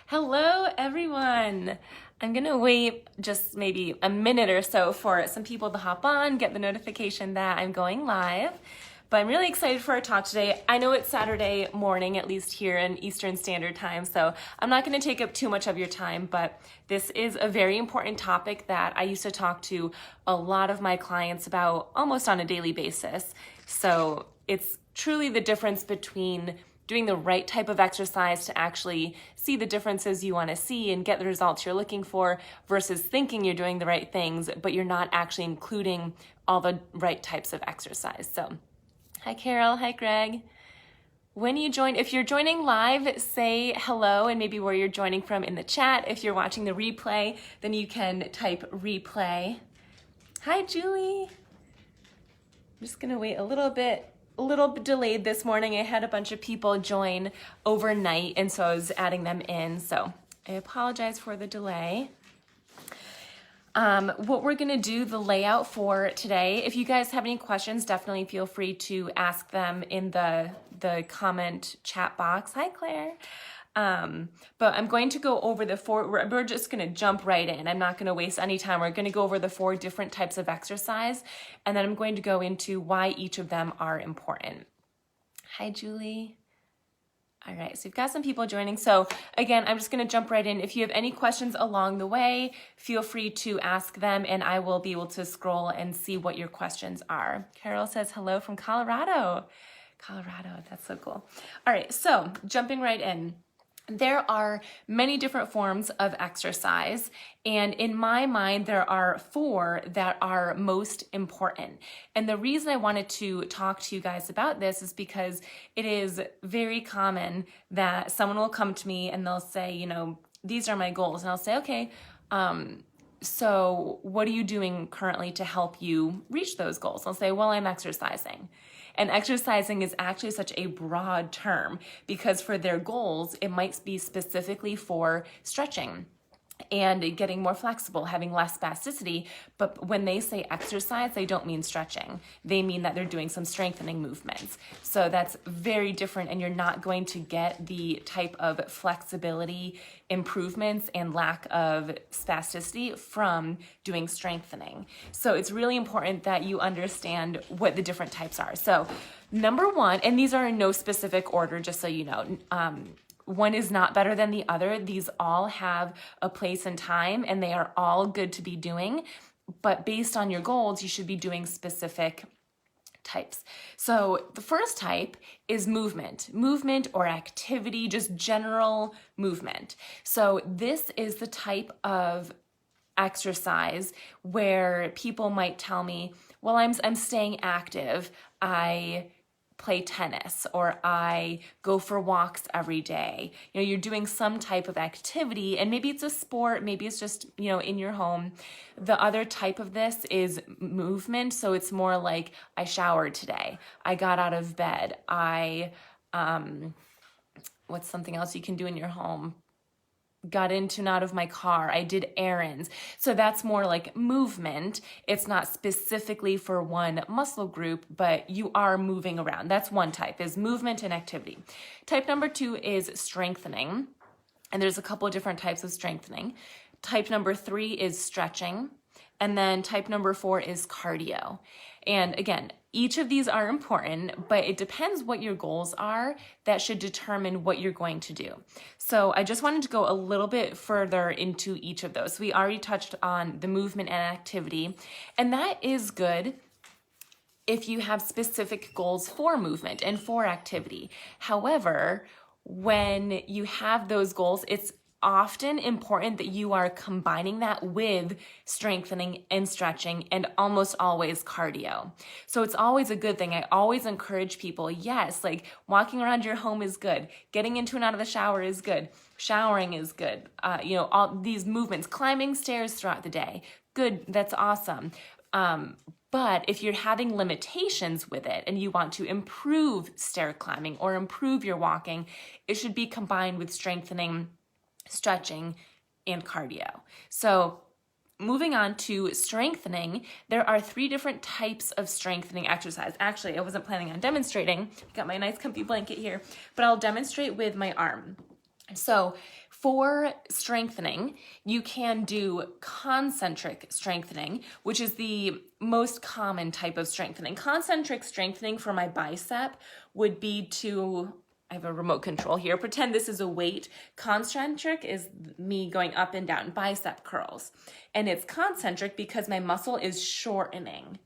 Hello, everyone. I'm gonna wait just maybe a minute or so for some people to hop on, get the notification that I'm going live. But I'm really excited for our talk today. I know it's Saturday morning, at least here in Eastern Standard Time, so I'm not gonna take up too much of your time, but this is a very important topic that I used to talk to a lot of my clients about almost on a daily basis. So it's truly the difference between doing the right type of exercise to actually see the differences you want to see and get the results you're looking for versus thinking you're doing the right things, but you're not actually including all the right types of exercise. So, hi Carol, hi Greg. When you join, if you're joining live, say hello and maybe where you're joining from in the chat. If you're watching the replay, then you can type replay. Hi Julie. I'm just gonna wait a little bit delayed this morning. I had a bunch of people join overnight, and so I was adding them in. So I apologize for the delay. What we're gonna do, the layout for today, if you guys have any questions, definitely feel free to ask them in the comment chat box. Hi, Claire. But I'm going to go over the four, we're just going to jump right in. I'm not going to waste any time. We're going to go over the 4 different types of exercise, and then I'm going to go into why each of them are important. Hi, Julie. All right, so you've got some people joining. So again, I'm just going to jump right in. If you have any questions along the way, feel free to ask them, and I will be able to scroll and see what your questions are. Carol says hello from Colorado. Colorado, that's so cool. All right, so jumping right in. There are many different forms of exercise, and in my mind, there are 4 that are most important. And the reason I wanted to talk to you guys about this is because it is very common that someone will come to me and they'll say, you know, these are my goals. And I'll say, okay, so what are you doing currently to help you reach those goals? I'll say, well, I'm exercising. And exercising is actually such a broad term because for their goals, it might be specifically for stretching and getting more flexible, having less spasticity. But when they say exercise, they don't mean stretching. They mean that they're doing some strengthening movements. So that's very different, and you're not going to get the type of flexibility improvements and lack of spasticity from doing strengthening. So it's really important that you understand what the different types are. So number 1, and these are in no specific order, just so you know, one is not better than the other. These all have a place and time, and they are all good to be doing. But based on your goals, you should be doing specific types. So the first type is movement or activity, just general movement. So this is the type of exercise where people might tell me, well, I'm staying active. I play tennis, or I go for walks every day. You know, you're doing some type of activity, and maybe it's a sport, maybe it's just, you know, in your home. The other type of this is movement. So it's more like I showered today. I got out of bed. What's something else you can do in your home? Got into and out of my car. I did errands. So that's more like movement. It's not specifically for one muscle group, but you are moving around. That's one type, is movement and activity. Type number 2 is strengthening. And there's a couple of different types of strengthening. Type number 3 is stretching. And then type number 4 is cardio. And again, each of these are important, but it depends what your goals are that should determine what you're going to do. So I just wanted to go a little bit further into each of those. We already touched on the movement and activity, and that is good if you have specific goals for movement and for activity. However, when you have those goals, it's often important that you are combining that with strengthening and stretching, and almost always cardio. So it's always a good thing. I always encourage people, yes, like walking around your home is good. Getting into and out of the shower is good. Showering is good. You know, all these movements, climbing stairs throughout the day, good, that's awesome. But if you're having limitations with it and you want to improve stair climbing or improve your walking, it should be combined with strengthening, stretching, and cardio. So moving on to strengthening, there are 3 different types of strengthening exercise. Actually, I wasn't planning on demonstrating. Got my nice comfy blanket here, but I'll demonstrate with my arm. So For strengthening, you can do concentric strengthening, which is the most common type of strengthening. Concentric strengthening for my bicep would be to, I have a remote control here, pretend this is a weight. Concentric is me going up and down, bicep curls. And it's concentric because my muscle is shortening.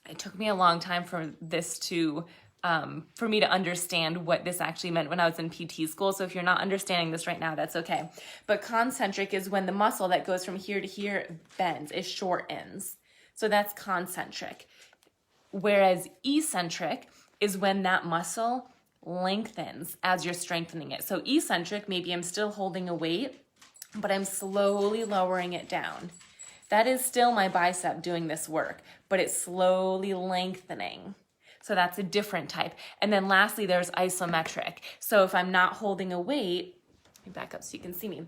It took me a long time for this to for me to understand what this actually meant when I was in PT school. So if you're not understanding this right now, that's okay. But concentric is when the muscle that goes from here to here bends, it shortens. So that's concentric. Whereas eccentric is when that muscle lengthens as you're strengthening it. So eccentric, maybe I'm still holding a weight, but I'm slowly lowering it down. That is still my bicep doing this work, but it's slowly lengthening. So that's a different type. And then lastly, there's isometric. So if I'm not holding a weight, let me back up so you can see me.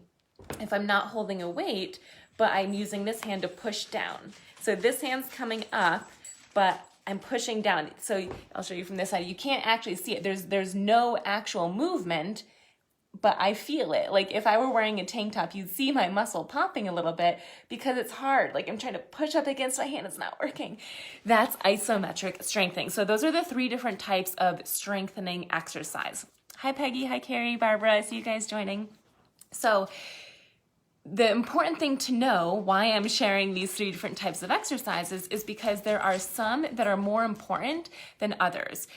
If I'm not holding a weight, but I'm using this hand to push down. So this hand's coming up, but I'm pushing down. So I'll show you from this side. You can't actually see it. There's no actual movement, but I feel it. Like if I were wearing a tank top, you'd see my muscle popping a little bit because it's hard. Like I'm trying to push up against my hand, it's not working. That's isometric strengthening. So those are the 3 different types of strengthening exercise. Hi Peggy, hi Carrie, Barbara, I see you guys joining. So the important thing to know why I'm sharing these 3 different types of exercises is because there are some that are more important than others,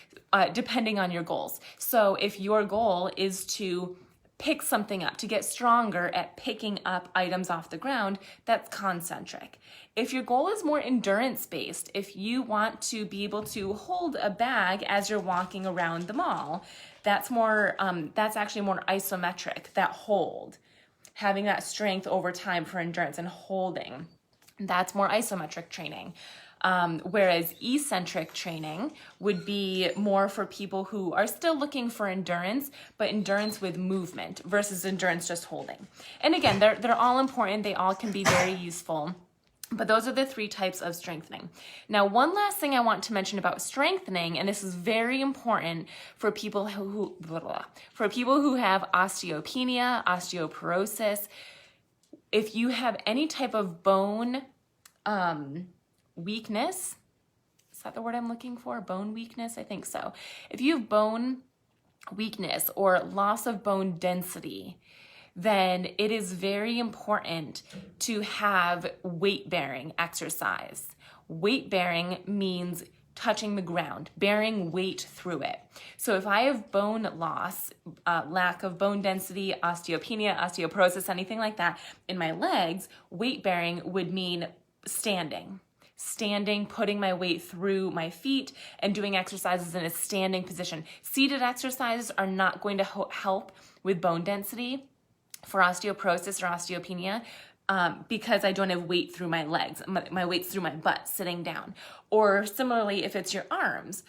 depending on your goals. So if your goal is to pick something up, to get stronger at picking up items off the ground, that's concentric. If your goal is more endurance-based, if you want to be able to hold a bag as you're walking around the mall, that's actually more isometric, that hold. Having that strength over time for endurance and holding. That's more isometric training. Whereas eccentric training would be more for people who are still looking for endurance, but endurance with movement versus endurance just holding. And again, they're all important. They all can be very useful. But those are the 3 types of strengthening. Now, one last thing I want to mention about strengthening, and this is very important for people who have osteopenia, osteoporosis. If you have any type of bone weakness, is that the word I'm looking for? Bone weakness? I think so. If you have bone weakness or loss of bone density, then it is very important to have weight-bearing exercise. Weight-bearing means touching the ground, bearing weight through it. So if I have bone loss, lack of bone density, osteopenia, osteoporosis, anything like that in my legs, weight-bearing would mean standing, putting my weight through my feet and doing exercises in a standing position. Seated exercises are not going to help with bone density for osteoporosis or osteopenia because I don't have weight through my legs. My weight's through my butt sitting down. Or similarly, if it's your arms,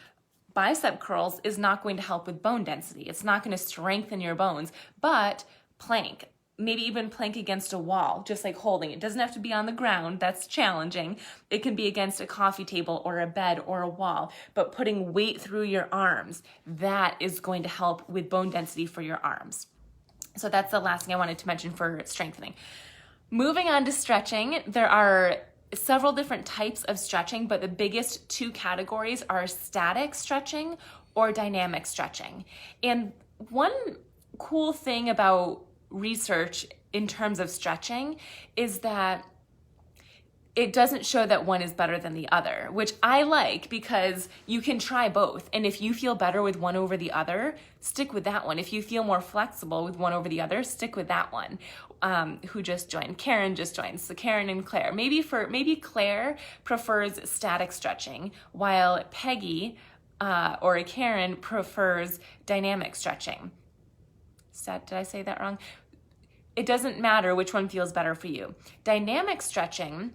bicep curls is not going to help with bone density. It's not going to strengthen your bones, but plank, maybe even plank against a wall, just like holding. It doesn't have to be on the ground. That's challenging. It can be against a coffee table or a bed or a wall, but putting weight through your arms, that is going to help with bone density for your arms. So that's the last thing I wanted to mention for strengthening. Moving on to stretching, there are several different types of stretching, but the biggest 2 categories are static stretching or dynamic stretching. And one cool thing about research in terms of stretching is that it doesn't show that one is better than the other, which I like because you can try both. And if you feel better with one over the other, stick with that one. If you feel more flexible with one over the other, stick with that one. Who just joined? Karen just joined. So Karen and Claire. Maybe Claire prefers static stretching, while Peggy or Karen prefers dynamic stretching. Did I say that wrong? It doesn't matter which one feels better for you. Dynamic stretching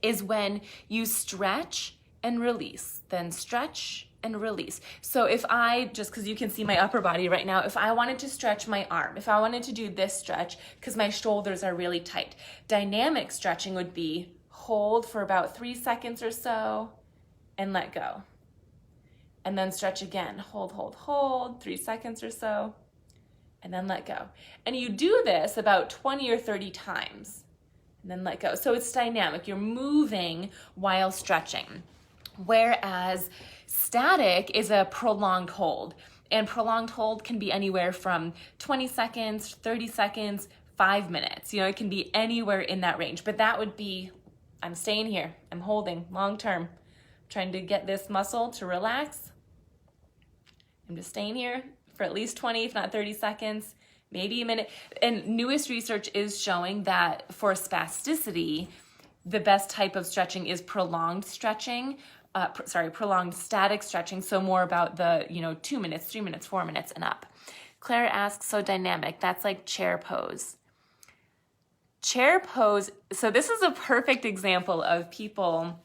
is when you stretch and release, then stretch and release. So if I, just because you can see my upper body right now, if I wanted to stretch my arm, if I wanted to do this stretch because my shoulders are really tight, dynamic stretching would be hold for about 3 seconds or so and let go. And then stretch again, hold, 3 seconds or so, and then let go. And you do this about 20 or 30 times, and then let go. So it's dynamic. You're moving while stretching. Whereas static is a prolonged hold. And prolonged hold can be anywhere from 20 seconds, 30 seconds, 5 minutes. It can be anywhere in that range. But that would be, I'm staying here. I'm holding long term. Trying to get this muscle to relax. I'm just staying here for at least 20, if not 30 seconds, maybe a minute. And newest research is showing that for spasticity, the best type of stretching is prolonged stretching. Prolonged static stretching. So more about the, 2 minutes, 3 minutes, 4 minutes and up. Claire asks, so dynamic, that's like chair pose. Chair pose, so this is a perfect example of people,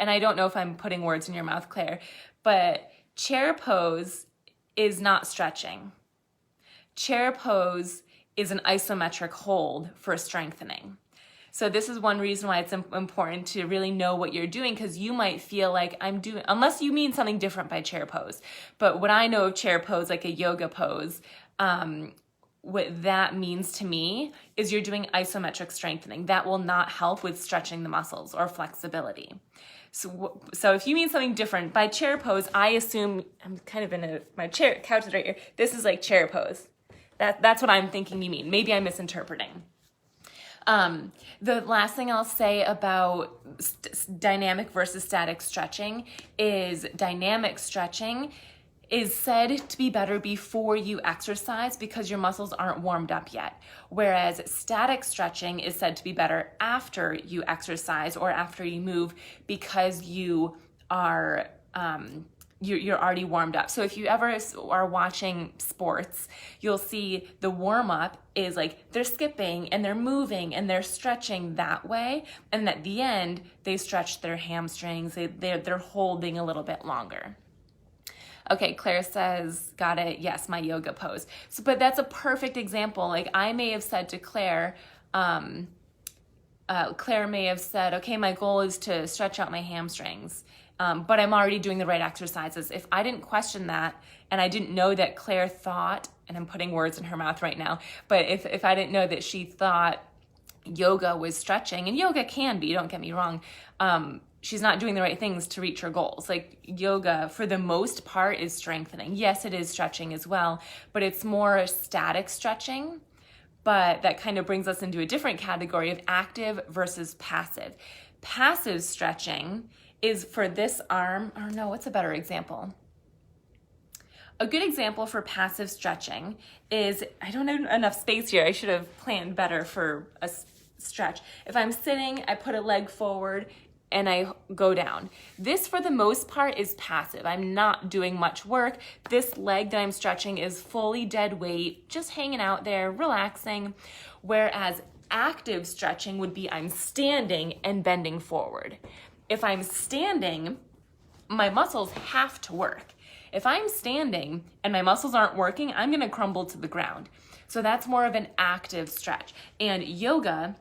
and I don't know if I'm putting words in your mouth, Claire, but chair pose is not stretching. Chair pose is an isometric hold for strengthening. So this is one reason why it's important to really know what you're doing, because you might feel like I'm doing, unless you mean something different by chair pose. But what I know of chair pose, like a yoga pose, what that means to me is you're doing isometric strengthening. That will not help with stretching the muscles or flexibility. So if you mean something different by chair pose, I assume I'm kind of my chair, couch is right here. This is like chair pose. That's what I'm thinking you mean. Maybe I'm misinterpreting. The last thing I'll say about dynamic versus static stretching is dynamic stretching is said to be better before you exercise because your muscles aren't warmed up yet. Whereas static stretching is said to be better after you exercise or after you move because you are you're already warmed up. So if you ever are watching sports, you'll see the warm up is like they're skipping and they're moving and they're stretching that way. And at the end, they stretch their hamstrings. They're holding a little bit longer. Okay, Claire says, got it. Yes, my yoga pose. So, but that's a perfect example. Like I may have said to Claire, Claire may have said, okay, my goal is to stretch out my hamstrings. But I'm already doing the right exercises. If I didn't question that and I didn't know that Claire thought, and I'm putting words in her mouth right now, but if I didn't know that she thought yoga was stretching, and yoga can be, don't get me wrong, she's not doing the right things to reach her goals. Like yoga, for the most part, is strengthening. Yes, it is stretching as well, but it's more static stretching. But that kind of brings us into a different category of active versus passive. Passive stretching is for this arm, or no, what's a better example? A good example for passive stretching is, I don't have enough space here. I should have planned better for a stretch. If I'm sitting, I put a leg forward and I go down. This, for the most part, is passive. I'm not doing much work. This leg that I'm stretching is fully dead weight, just hanging out there, relaxing. Whereas active stretching would be I'm standing and bending forward. If I'm standing, my muscles have to work. If I'm standing and my muscles aren't working, I'm gonna crumble to the ground. So that's more of an active stretch. And yoga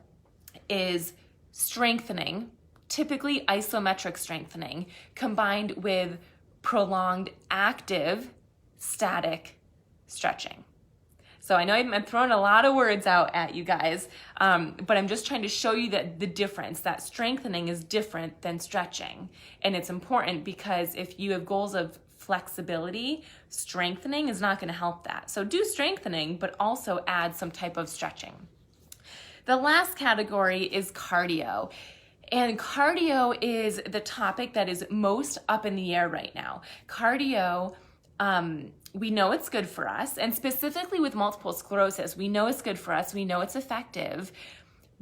is strengthening, typically isometric strengthening, combined with prolonged active static stretching. So I know I'm throwing a lot of words out at you guys, but I'm just trying to show you that the difference, that strengthening is different than stretching. And it's important because if you have goals of flexibility, strengthening is not going to help that. So do strengthening, but also add some type of stretching. The last category is cardio. And cardio is the topic that is most up in the air right now. Cardio, we know it's good for us, and specifically with multiple sclerosis, we know it's good for us, we know it's effective,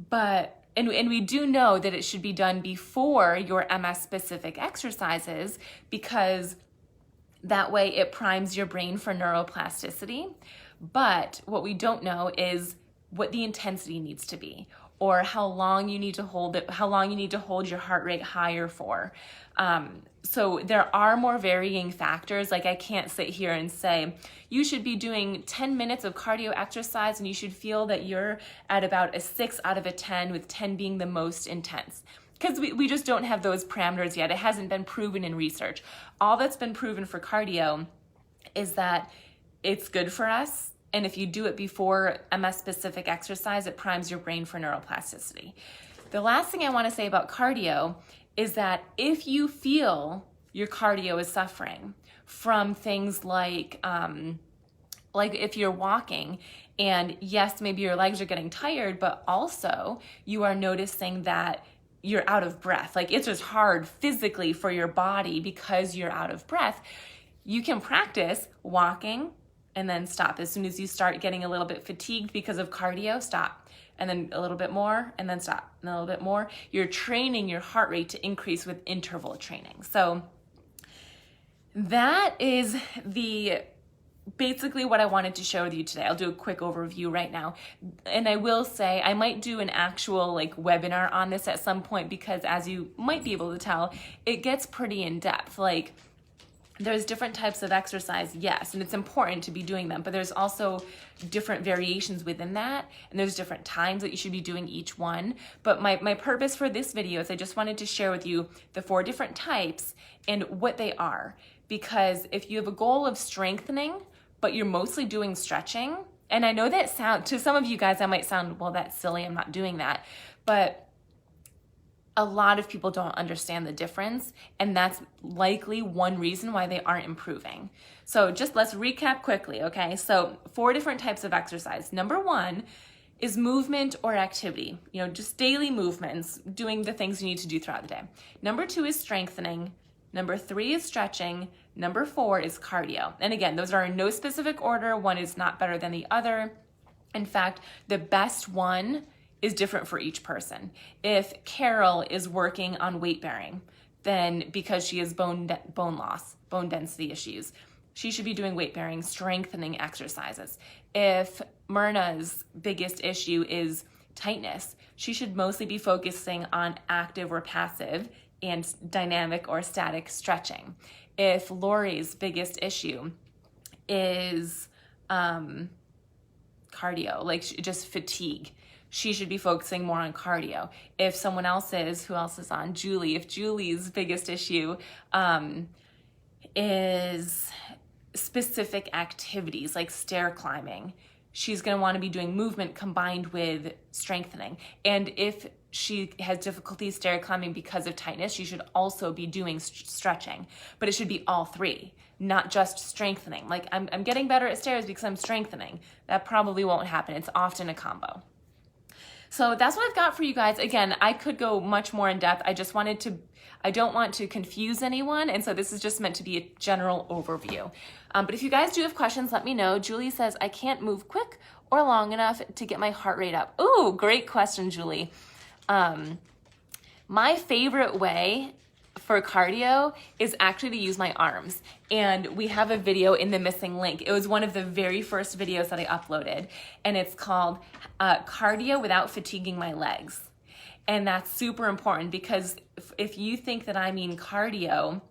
but and we do know that it should be done before your MS-specific exercises because that way it primes your brain for neuroplasticity. But what we don't know is what the intensity needs to be, or how long you need to hold it, how long you need to hold your heart rate higher for. So there are more varying factors. Like I can't sit here and say, you should be doing 10 minutes of cardio exercise and you should feel that you're at about a 6 out of a 10, with 10 being the most intense. Because we just don't have those parameters yet. It hasn't been proven in research. All that's been proven for cardio is that it's good for us And if you do it before MS-specific exercise, it primes your brain for neuroplasticity. The last thing I want to say about cardio is that if you feel your cardio is suffering from things like if you're walking and yes, maybe your legs are getting tired, but also you are noticing that you're out of breath. Like it's just hard physically for your body because you're out of breath. You can practice walking and then stop. As soon as you start getting a little bit fatigued because of cardio, stop. And then a little bit more and then stop. And a little bit more. You're training your heart rate to increase with interval training. So that is basically what I wanted to share with you today. I'll do a quick overview right now. And I will say I might do an actual webinar on this at some point because as you might be able to tell, it gets pretty in depth. There's different types of exercise, yes, and it's important to be doing them, but there's also different variations within that, and there's different times that you should be doing each one. But my purpose for this video is I just wanted to share with you the 4 different types and what they are. Because if you have a goal of strengthening, but you're mostly doing stretching, and I know that to some of you guys, that might sound, well, that's silly, I'm not doing that, but a lot of people don't understand the difference, and that's likely one reason why they aren't improving. So just let's recap quickly, okay? So 4 different types of exercise. Number 1 is movement or activity, just daily movements, doing the things you need to do throughout the day. Number 2 is strengthening. Number 3 is stretching. Number 4 is cardio. And again, those are in no specific order. One is not better than the other. In fact, the best one is different for each person. If Carol is working on weight bearing, then because she has bone loss, bone density issues, she should be doing weight bearing, strengthening exercises. If Myrna's biggest issue is tightness, she should mostly be focusing on active or passive and dynamic or static stretching. If Lori's biggest issue is cardio, just fatigue, she should be focusing more on cardio. If someone else is, who else is on? Julie. If Julie's biggest issue is specific activities like stair climbing, she's going to want to be doing movement combined with strengthening. And if she has difficulty stair climbing because of tightness, she should also be doing stretching. But it should be all 3, not just strengthening. I'm getting better at stairs because I'm strengthening. That probably won't happen. It's often a combo. So that's what I've got for you guys. Again, I could go much more in depth. I don't want to confuse anyone. And so this is just meant to be a general overview. But if you guys do have questions, let me know. Julie says, I can't move quick or long enough to get my heart rate up. Ooh, great question, Julie. My favorite way for cardio is actually to use my arms. And we have a video in the missing link. It was one of the very first videos that I uploaded. And it's called Cardio Without Fatiguing My Legs. And that's super important because if you think that I mean cardio,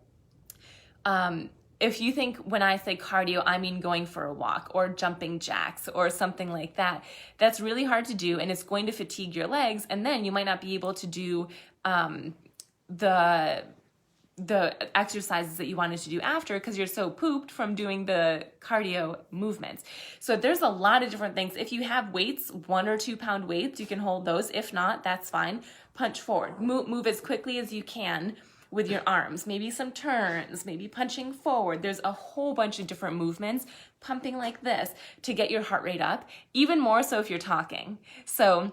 if you think when I say cardio, I mean going for a walk or jumping jacks or something like that, that's really hard to do and it's going to fatigue your legs. And then you might not be able to do the exercises that you wanted to do after because you're so pooped from doing the cardio movements. So there's a lot of different things. If you have weights, 1 or 2 pound weights, you can hold those. If not, that's fine. Punch forward. Move as quickly as you can with your arms. Maybe some turns, maybe punching forward. There's a whole bunch of different movements, pumping like this to get your heart rate up, even more so if you're talking. So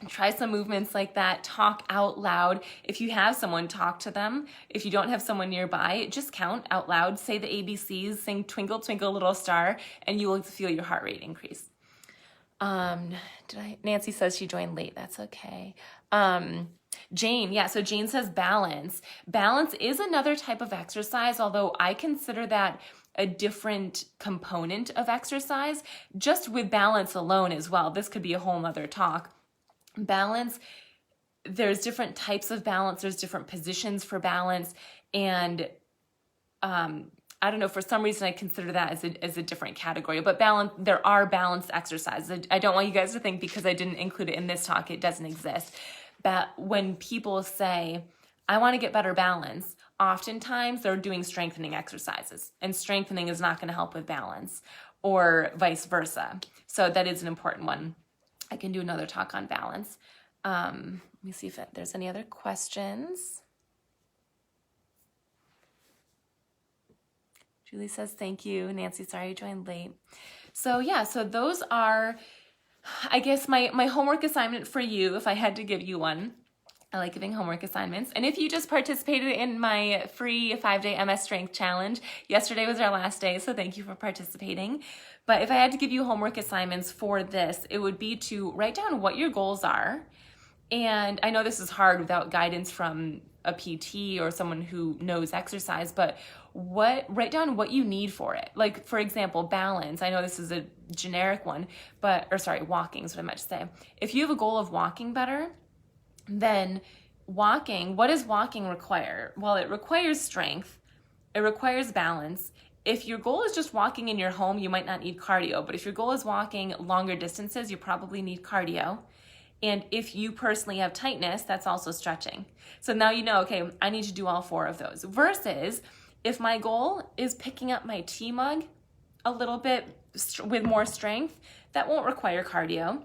try some movements like that. Talk out loud. If you have someone, talk to them. If you don't have someone nearby, just count out loud. Say the ABCs, sing Twinkle, Twinkle, Little Star, and you will feel your heart rate increase. Nancy says she joined late. That's okay. Jane, yeah, so Jane says balance. Balance is another type of exercise, although I consider that a different component of exercise, just with balance alone as well. This could be a whole nother talk. Balance, there's different types of balance, there's different positions for balance, and I don't know, for some reason I consider that as a different category, but balance, there are balanced exercises. I don't want you guys to think because I didn't include it in this talk, it doesn't exist. But when people say, I want to get better balance, oftentimes they're doing strengthening exercises, and strengthening is not going to help with balance. or vice versa. So that is an important one. I can do another talk on balance. Let me see if there's any other questions. Julie says, thank you. Nancy, sorry you joined late. So yeah, so those are, I guess, my homework assignment for you, if I had to give you one. I like giving homework assignments. And if you just participated in my free 5-day MS Strength Challenge, yesterday was our last day, so thank you for participating. But if I had to give you homework assignments for this, it would be to write down what your goals are. And I know this is hard without guidance from a PT or someone who knows exercise, but write down what you need for it. Like, for example, balance. I know this is a generic one, walking is what I meant to say. If you have a goal of walking better, then walking, what does walking require? Well, it requires strength. It requires balance. If your goal is just walking in your home, you might not need cardio. But if your goal is walking longer distances, you probably need cardio. And if you personally have tightness, that's also stretching. So now you know, okay, I need to do all 4 of those. Versus if my goal is picking up my tea mug a little bit with more strength, that won't require cardio.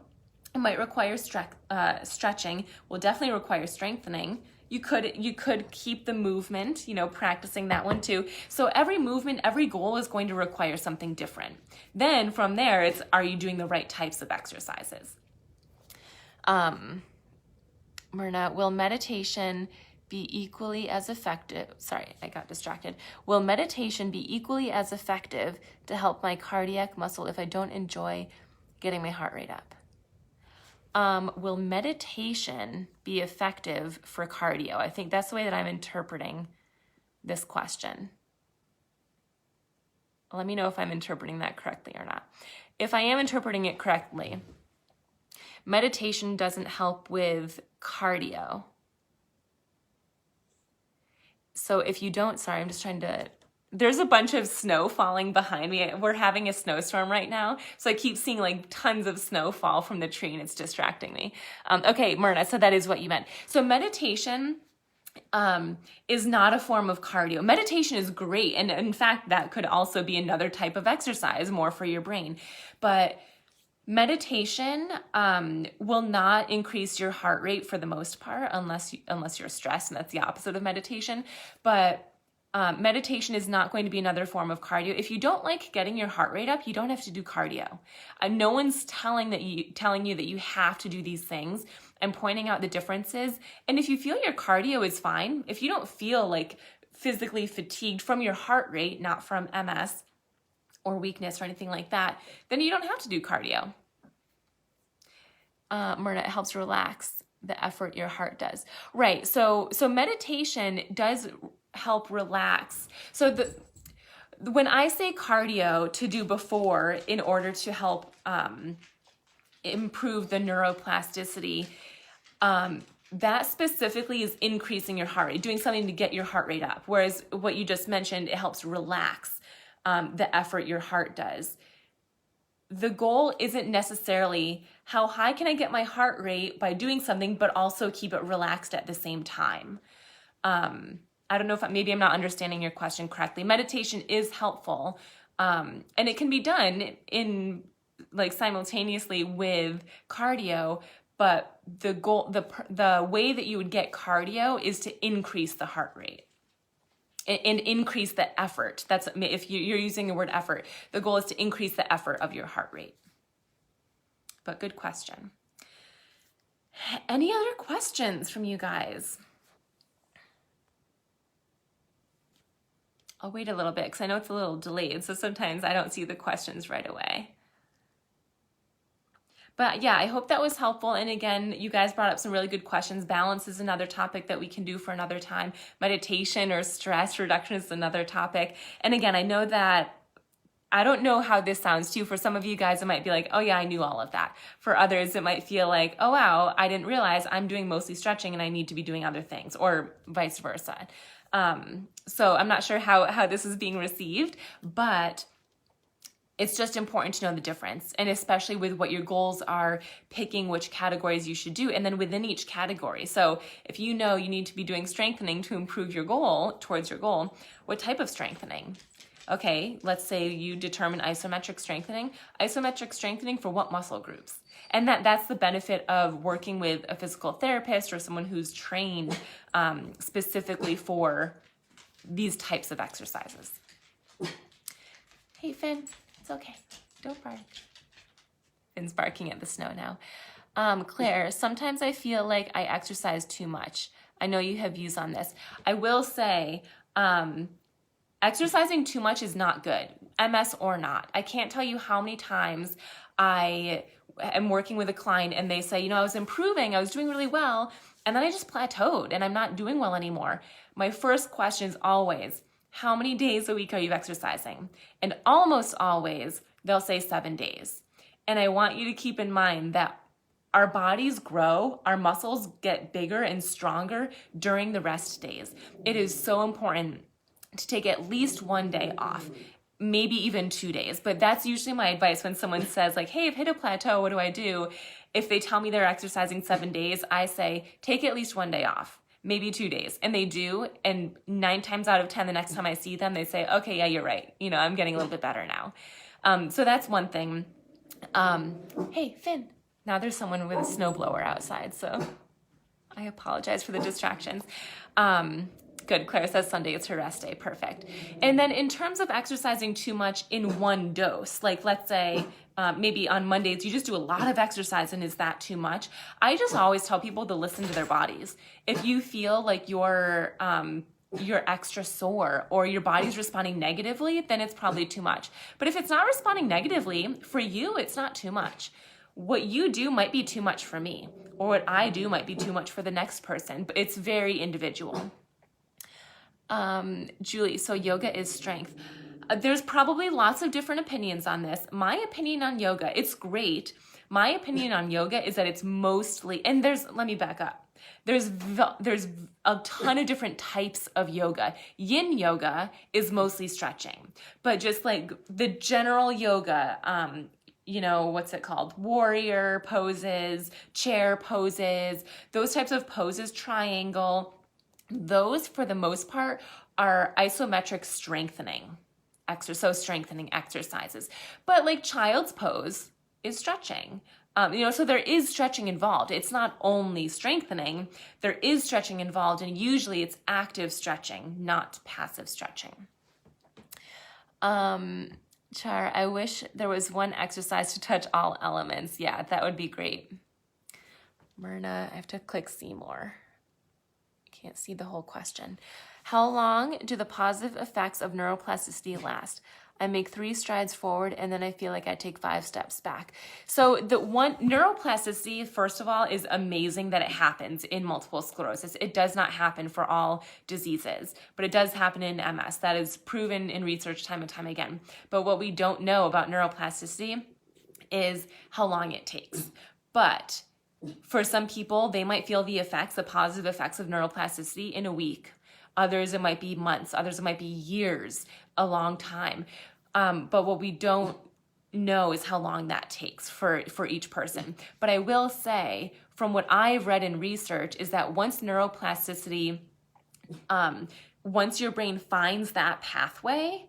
It might require stretching, will definitely require strengthening. You could keep the movement, practicing that one too. So every movement, every goal is going to require something different. Then from there, it's, are you doing the right types of exercises? Myrna, will meditation be equally as effective? Sorry, I got distracted. Will meditation be equally as effective to help my cardiac muscle if I don't enjoy getting my heart rate up? Will meditation be effective for cardio? I think that's the way that I'm interpreting this question. Let me know if I'm interpreting that correctly or not. If I am interpreting it correctly, meditation doesn't help with cardio. So if you don't, sorry, I'm just trying to, there's a bunch of snow falling behind me. We're having a snowstorm right now. So I keep seeing like tons of snow fall from the tree and it's distracting me. Okay, Myrna, so that is what you meant. So meditation is not a form of cardio. Meditation is great. And in fact, that could also be another type of exercise, more for your brain. But meditation will not increase your heart rate for the most part, unless you're stressed, and that's the opposite of meditation. But meditation is not going to be another form of cardio. If you don't like getting your heart rate up, you don't have to do cardio. No one's telling you that you have to do these things. I'm pointing out the differences. And if you feel your cardio is fine, if you don't feel like physically fatigued from your heart rate, not from MS or weakness or anything like that, then you don't have to do cardio. Myrna, it helps relax the effort your heart does. Right. So meditation does help relax. So when I say cardio to do before in order to help improve the neuroplasticity, that specifically is increasing your heart rate, doing something to get your heart rate up. Whereas what you just mentioned, it helps relax the effort your heart does. The goal isn't necessarily how high can I get my heart rate by doing something, but also keep it relaxed at the same time. I don't know if maybe I'm not understanding your question correctly. Meditation is helpful, and it can be done in like simultaneously with cardio. But the goal, the way that you would get cardio is to increase the heart rate and increase the effort. That's if you're using the word effort. The goal is to increase the effort of your heart rate. But good question. Any other questions from you guys? I'll wait a little bit because I know it's a little delayed, so sometimes I don't see the questions right away. But yeah, I hope that was helpful. And again, you guys brought up some really good questions. Balance is another topic that we can do for another time. Meditation or stress reduction is another topic. And again, I know that I don't know how this sounds to you. For some of you guys, it might be like, oh yeah, I knew all of that. For others, it might feel like, oh wow, I didn't realize I'm doing mostly stretching and I need to be doing other things, or vice versa. So I'm not sure how this is being received, but it's just important to know the difference, and especially with what your goals are, picking which categories you should do, and then within each category. So if you know you need to be doing strengthening to improve your goal, towards your goal, what type of strengthening? Okay, let's say you determine isometric strengthening. Isometric strengthening for what muscle groups? And that's the benefit of working with a physical therapist or someone who's trained specifically for these types of exercises. Hey, Finn, it's okay. Don't bark. Finn's barking at the snow now. Claire, sometimes I feel like I exercise too much. I know you have views on this. I will say, exercising too much is not good, MS or not. I can't tell you how many times I am working with a client and they say, I was improving, I was doing really well, and then I just plateaued and I'm not doing well anymore. My first question is always, how many days a week are you exercising? And almost always, they'll say 7 days. And I want you to keep in mind that our bodies grow, our muscles get bigger and stronger during the rest days. It is so important to take at least 1 day off, maybe even 2 days. But that's usually my advice when someone says like, hey, I've hit a plateau, what do I do? If they tell me they're exercising 7 days, I say, take at least 1 day off, maybe 2 days. And they do. And 9 times out of 10, the next time I see them, they say, okay, yeah, you're right. I'm getting a little bit better now. So that's one thing. Hey, Finn. Now there's someone with a snowblower outside, so I apologize for the distractions. Good, Claire says Sunday is her rest day, perfect. And then in terms of exercising too much in one dose, like let's say maybe on Mondays you just do a lot of exercise and is that too much? I just always tell people to listen to their bodies. If you feel like you're extra sore or your body's responding negatively, then it's probably too much. But if it's not responding negatively, for you, it's not too much. What you do might be too much for me, or what I do might be too much for the next person, but it's very individual. Julie, so yoga is strength. There's probably lots of different opinions on this. My opinion on yoga, it's great. My opinion on yoga is that it's mostly, and let me back up. There's a ton of different types of yoga. Yin yoga is mostly stretching, but just like the general yoga, what's it called? Warrior poses, chair poses, those types of poses, triangle. Those, for the most part, are isometric strengthening, strengthening exercises. But like child's pose is stretching. So there is stretching involved. It's not only strengthening, there is stretching involved, and usually it's active stretching, not passive stretching. Char, I wish there was one exercise to touch all elements. Yeah, that would be great. Myrna, I have to click see more. Can't see the whole question. How long do the positive effects of neuroplasticity last? I make 3 strides forward and then I feel like I take 5 steps back. So the one neuroplasticity, first of all, is amazing that it happens in multiple sclerosis. It does not happen for all diseases, but it does happen in MS. That is proven in research time and time again. But what we don't know about neuroplasticity is how long it takes. But for some people, they might feel the positive effects of neuroplasticity in a week. Others, it might be months. Others, it might be years, a long time. But what we don't know is how long that takes for each person. But I will say, from what I've read in research, is that once neuroplasticity, once your brain finds that pathway,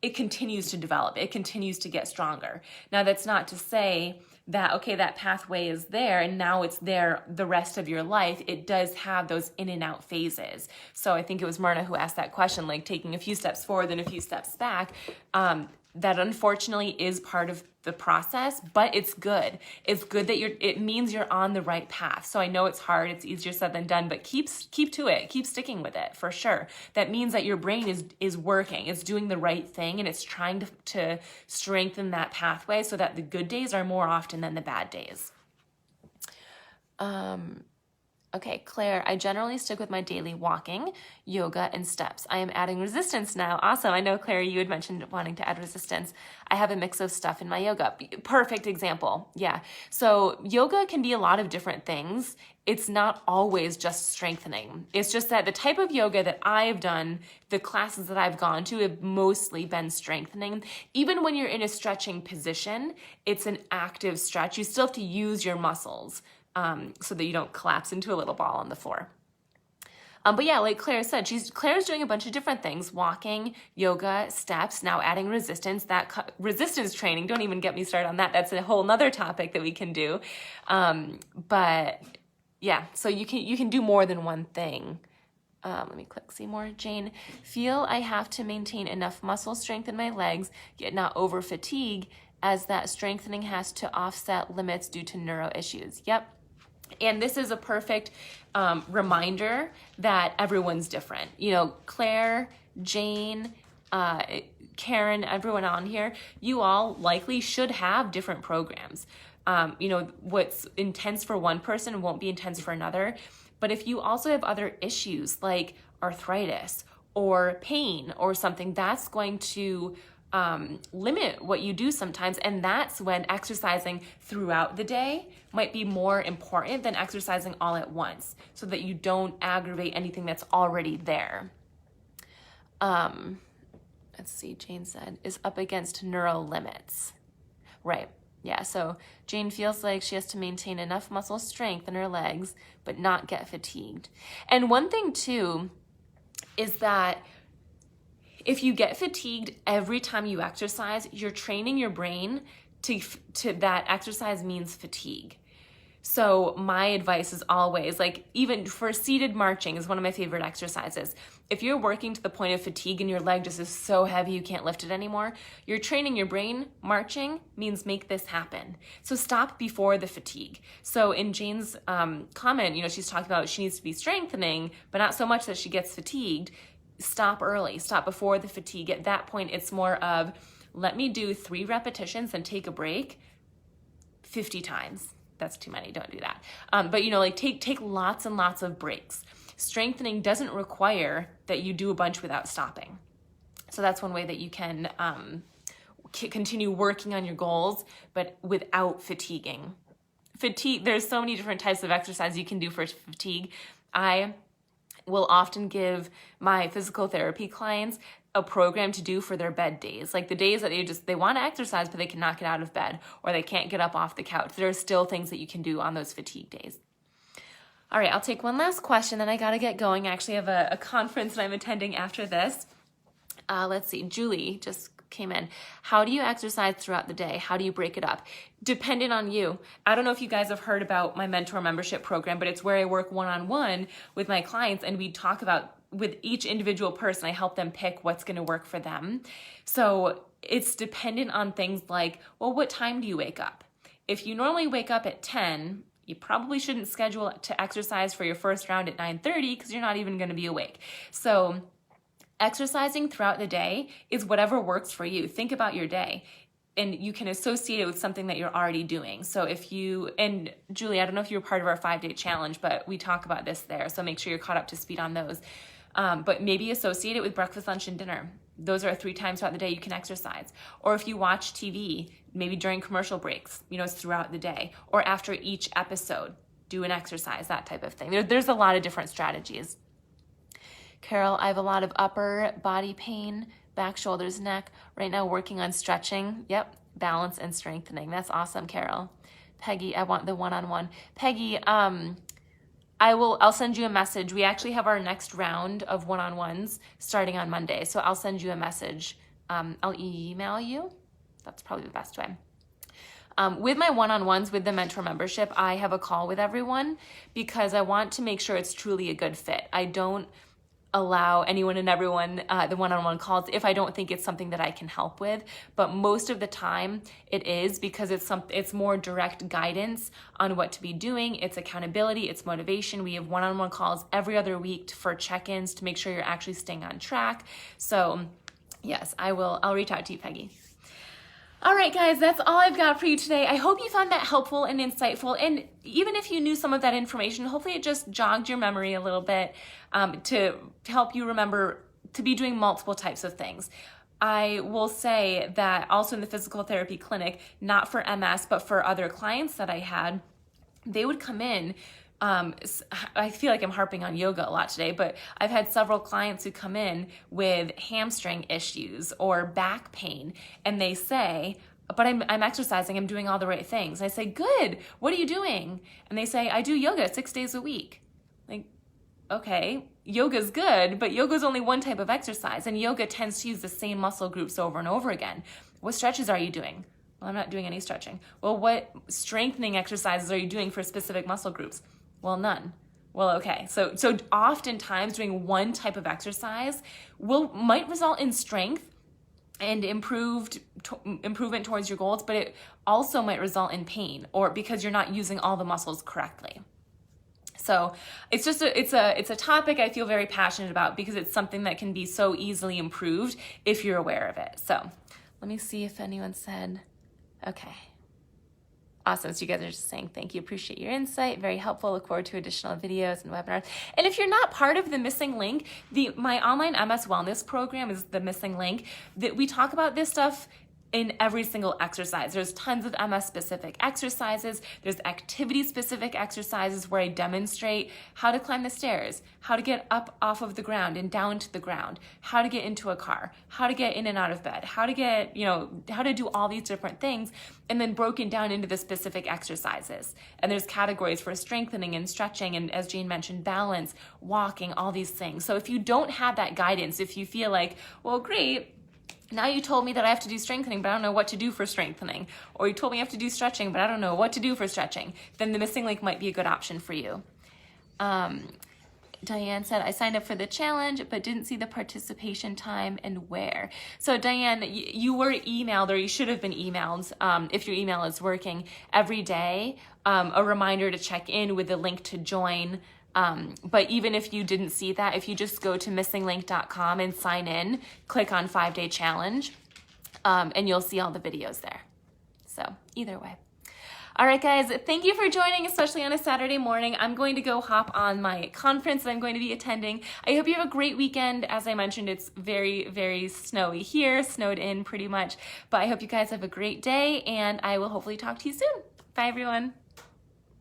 it continues to develop. It continues to get stronger. Now, that's not to say that, okay, that pathway is there and now it's there the rest of your life. It does have those in and out phases. So I think it was Myrna who asked that question, like taking a few steps forward and a few steps back. That unfortunately is part of the process, but it's good. It's good that it means you're on the right path. So I know it's hard, it's easier said than done, but keep to it, keep sticking with it for sure. That means that your brain is working, it's doing the right thing, and it's trying to strengthen that pathway so that the good days are more often than the bad days. Okay, Claire, I generally stick with my daily walking, yoga, and steps. I am adding resistance now. Awesome. I know, Claire, you had mentioned wanting to add resistance. I have a mix of stuff in my yoga. Perfect example. Yeah. So yoga can be a lot of different things. It's not always just strengthening. It's just that the type of yoga that I've done, the classes that I've gone to have mostly been strengthening. Even when you're in a stretching position, it's an active stretch. You still have to use your muscles. So that you don't collapse into a little ball on the floor. But yeah, like Claire said, Claire's doing a bunch of different things: walking, yoga, steps, now adding resistance. Resistance training, don't even get me started on that. That's a whole nother topic that we can do. But yeah, so you can do more than one thing. Let me click see more. Jane, feel I have to maintain enough muscle strength in my legs, yet not over fatigue, as that strengthening has to offset limits due to neuro issues. Yep. And this is a perfect reminder that everyone's different. You know, Claire, Jane, Karen, everyone on here, you all likely should have different programs. You know, what's intense for one person won't be intense for another. But if you also have other issues like arthritis or pain or something, that's going to limit what you do sometimes. And that's when exercising throughout the day might be more important than exercising all at once, so that you don't aggravate anything that's already there. Let's see, Jane said, is up against neuro limits. Right. Yeah, so Jane feels like she has to maintain enough muscle strength in her legs, but not get fatigued. And one thing too is that if you get fatigued every time you exercise, you're training your brain to that exercise means fatigue. So my advice is always, like, even for seated marching is one of my favorite exercises. If you're working to the point of fatigue and your leg just is so heavy you can't lift it anymore, you're training your brain. Marching means make this happen. So stop before the fatigue. So in Jane's comment, you know, she's talking about she needs to be strengthening, but not so much that she gets fatigued. Stop early, stop before the fatigue. At that point, it's more of, let me do 3 repetitions and take a break 50 times. That's too many, don't do that. But you know, like take lots and lots of breaks. Strengthening doesn't require that you do a bunch without stopping. So that's one way that you can continue working on your goals, but without fatiguing. There's so many different types of exercise you can do for fatigue. I will often give my physical therapy clients a program to do for their bed days, like the days that they want to exercise but they cannot get out of bed, or they can't get up off the couch. There are still things that you can do on those fatigue days. All right, I'll take one last question, then I got to get going. I actually have a conference that I'm attending after this. Let's see, Julie just came in. How do you exercise throughout the day? How do you break it up? Dependent on you. I don't know if you guys have heard about my mentor membership program, but it's where I work one-on-one with my clients, and we talk about, with each individual person, I help them pick what's going to work for them. So it's dependent on things like, well, what time do you wake up? If you normally wake up at 10, you probably shouldn't schedule to exercise for your first round at 9:30 because you're not even going to be awake. So exercising throughout the day is whatever works for you. Think about your day, and you can associate it with something that you're already doing. So if you, and Julie, I don't know if you were part of our 5-day challenge, but we talk about this there. So make sure you're caught up to speed on those. But maybe associate it with breakfast, lunch, and dinner. Those are 3 times throughout the day you can exercise. Or if you watch TV, maybe during commercial breaks, you know, it's throughout the day. Or after each episode, do an exercise, that type of thing. There's a lot of different strategies. Carol, I have a lot of upper body pain, back, shoulders, neck. Right now working on stretching. Yep, balance and strengthening. That's awesome, Carol. Peggy, I want the one-on-one. Peggy, I'll send you a message. We actually have our next round of one-on-ones starting on Monday. So I'll send you a message. I'll email you. That's probably the best way. With my one-on-ones with the mentor membership, I have a call with everyone because I want to make sure it's truly a good fit. I don't allow anyone and everyone the one-on-one calls if I don't think it's something that I can help with. But most of the time it is, because it's more direct guidance on what to be doing. It's accountability, it's motivation. We have one-on-one calls every other week for check-ins to make sure you're actually staying on track. So yes, I'll reach out to you, Peggy. All right, guys, that's all I've got for you today. I hope you found that helpful and insightful. And even if you knew some of that information, hopefully it just jogged your memory a little bit to help you remember to be doing multiple types of things. I will say that also in the physical therapy clinic, not for MS, but for other clients that I had, they would come in. I feel like I'm harping on yoga a lot today, but I've had several clients who come in with hamstring issues or back pain, and they say, but I'm exercising, I'm doing all the right things. I say, good, what are you doing? And they say, I do yoga 6 days a week. Like, okay, yoga's good, but yoga's only one type of exercise, and yoga tends to use the same muscle groups over and over again. What stretches are you doing? Well, I'm not doing any stretching. Well, what strengthening exercises are you doing for specific muscle groups? Well, none. Well, okay. So oftentimes doing one type of exercise might result in strength and improvement towards your goals, but it also might result in pain, or because you're not using all the muscles correctly. So it's just it's a topic I feel very passionate about, because it's something that can be so easily improved if you're aware of it. So let me see if anyone said, okay. Awesome. So you guys are just saying, thank you. Appreciate your insight. Very helpful. Look forward to additional videos and webinars. And if you're not part of the missing link, my online MS Wellness program is the missing link. That we talk about this stuff in every single exercise. There's tons of MS specific exercises. There's activity specific exercises where I demonstrate how to climb the stairs, how to get up off of the ground and down to the ground, how to get into a car, how to get in and out of bed, how to get, how to do all these different things, and then broken down into the specific exercises. And there's categories for strengthening and stretching, and as Jane mentioned, balance, walking, all these things. So if you don't have that guidance, if you feel like, well, great, now you told me that I have to do strengthening, but I don't know what to do for strengthening. Or you told me I have to do stretching, but I don't know what to do for stretching. Then the missing link might be a good option for you. Diane said, I signed up for the challenge, but didn't see the participation time and where. So Diane, you were emailed, or you should have been emailed, if your email is working, every day, a reminder to check in with the link to join. But even if you didn't see that, if you just go to missinglink.com and sign in, click on 5-day challenge, and you'll see all the videos there. So either way. All right, guys, thank you for joining, especially on a Saturday morning. I'm going to go hop on my conference that I'm going to be attending. I hope you have a great weekend. As I mentioned, it's very, very snowy here, snowed in pretty much. But I hope you guys have a great day, and I will hopefully talk to you soon. Bye, everyone.